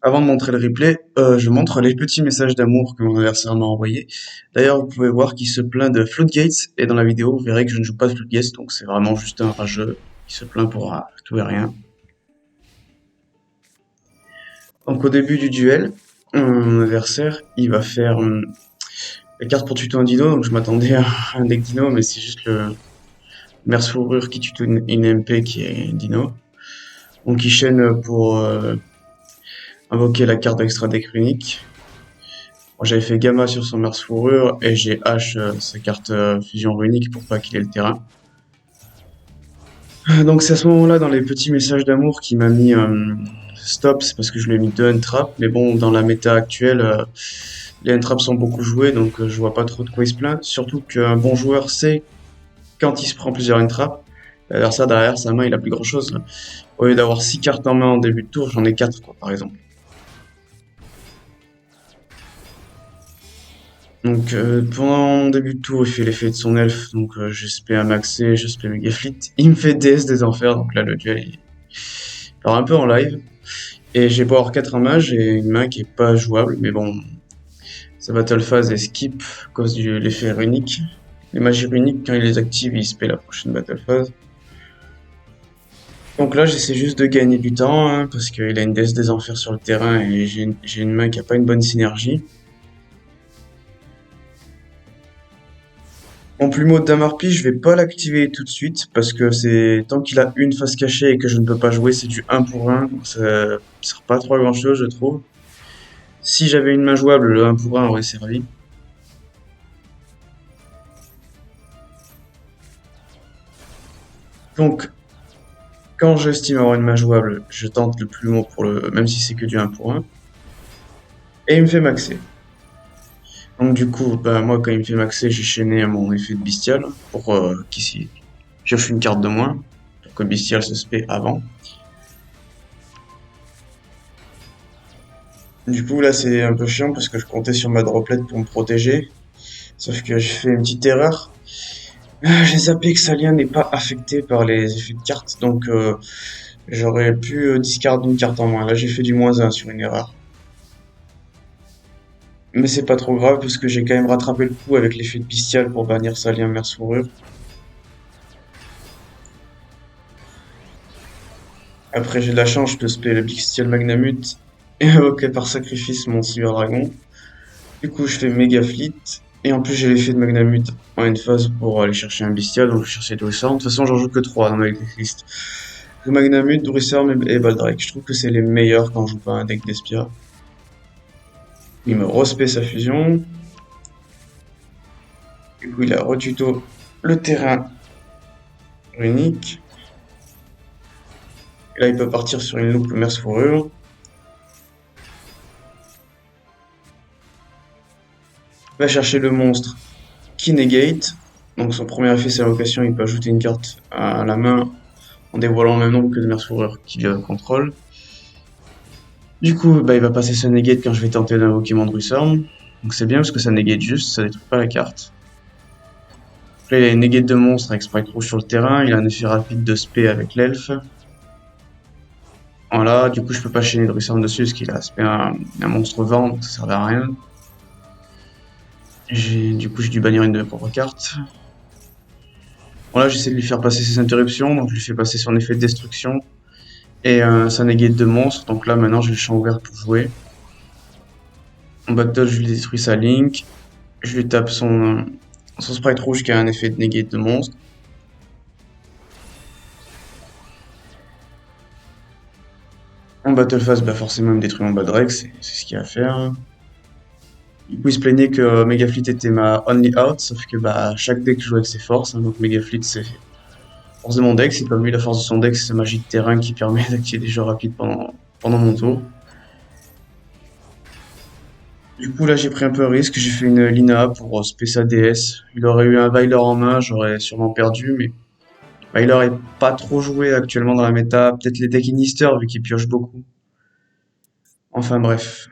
Avant de montrer le replay, je montre les petits messages d'amour que mon adversaire m'a envoyés. D'ailleurs, vous pouvez voir qu'il se plaint de Floodgates, et dans la vidéo, vous verrez que je ne joue pas de Floodgates, donc c'est vraiment juste un rageux qui se plaint pour tout et rien. Donc au début du duel, mon adversaire, il va faire la carte pour tuto un dino, donc je m'attendais à un deck dino, mais c'est juste le Merce Fourrure qui tuto une MP qui est dino. Donc il chaîne pour invoquer la carte extra deck runique. Bon, j'avais fait Gamma sur son Merce Fourrure et j'ai H sa carte fusion runique pour pas qu'il ait le terrain. Donc c'est à ce moment-là dans les petits messages d'amour qu'il m'a mis stop, c'est parce que je lui ai mis deux N-Trap, mais bon dans la méta actuelle les N-Trap sont beaucoup joués donc je vois pas trop de quoi il se plaint, surtout qu'un bon joueur sait quand il se prend plusieurs N-Trap, l'adversaire derrière sa main il a plus grand chose là. Au lieu d'avoir 6 cartes en main en début de tour, j'en ai 4 quoi par exemple. Donc pendant mon début de tour, il fait l'effet de son elfe, donc je spé un maxé, je spé méga fleet. Il me fait DS des enfers, donc là le duel il part un peu en live. Et j'ai beau avoir 4 en mage et une main qui est pas jouable, mais bon, sa battle phase est skip à cause de l'effet runique. Les magies runiques, quand il les active, il spé la prochaine battle phase. Donc là j'essaie juste de gagner du temps, hein, parce qu'il a une DS des enfers sur le terrain et j'ai une main qui a pas une bonne synergie. Mon plumeau de Damarpi, je vais pas l'activer tout de suite parce que c'est tant qu'il a une face cachée et que je ne peux pas jouer, c'est du 1 pour 1, donc ça sert pas trop à grand chose, je trouve. Si j'avais une main jouable, le 1 pour 1 aurait servi. Donc, quand j'estime avoir une main jouable, je tente le plumeau pour le, même si c'est que du 1 pour 1, et il me fait maxer. Donc du coup, bah moi quand il me fait maxer, j'ai chaîné mon effet de bestial pour qu'il pioche une carte de moins, pour que bestial se spé avant. Du coup, là, c'est un peu chiant parce que je comptais sur ma droplette pour me protéger. Sauf que j'ai fait une petite erreur. J'ai zappé que Salia n'est pas affecté par les effets de cartes, donc j'aurais pu discard une carte en moins. Là, j'ai fait du -1 sur une erreur. Mais c'est pas trop grave parce que j'ai quand même rattrapé le coup avec l'effet de bestial pour bannir Salia Merce Fourrure. Après, j'ai de la chance, je peux spé le bestial Magnamut et invoquer par sacrifice mon Cyber Dragon. Du coup, je fais méga fleet. Et en plus, j'ai l'effet de Magnamut en une phase pour aller chercher un bestial, donc je cherchais Durissorm. De toute façon, j'en joue que 3 dans ma decklist. Magnamut, Durissorm et Baldrake. Je trouve que c'est les meilleurs quand je joue pas un deck d'Espia. Il me respect sa fusion. Du coup, il a retuto le terrain runique. Et là, il peut partir sur une loupe Merce Fourrure. Il va chercher le monstre qui negate. Donc son premier effet, c'est l'invocation. Il peut ajouter une carte à la main en dévoilant le même nombre que de Merce Fourrure qu'il contrôle. Du coup, bah, il va passer ce negate quand je vais tenter d'invoquer mon Druissorm. Donc c'est bien parce que ça negate juste, ça détruit pas la carte. Là, il a une negate de monstre avec sprite rouge sur le terrain, il a un effet rapide de spé avec l'elfe. Voilà, du coup je peux pas chaîner Druissorm dessus parce qu'il a spé un monstre vent, donc ça servait à rien. Du coup j'ai dû bannir une de mes propres cartes. Bon là j'essaie de lui faire passer ses interruptions, donc je lui fais passer son effet de destruction. Et sa negate de monstre, donc là maintenant j'ai le champ ouvert pour jouer. En battle je lui détruis sa link, je lui tape son sprite rouge qui a un effet de negate de monstre. En battle phase, bah forcément il me détruit mon Badrek, c'est ce qu'il y a à faire. Du coup il se plaignait que Megafleet était ma only out, sauf que bah chaque deck joue avec ses forces, hein, donc Megafleet c'est force de mon deck, c'est comme lui la force de son deck, c'est sa magie de terrain qui permet d'activer des jeux rapides pendant mon tour. Du coup là j'ai pris un peu un risque, j'ai fait une Lina pour spé sa DS. Il aurait eu un Veiler en main, j'aurais sûrement perdu, mais Veiler est pas trop joué actuellement dans la méta, peut-être les decks Inister vu qu'il pioche beaucoup. Enfin bref.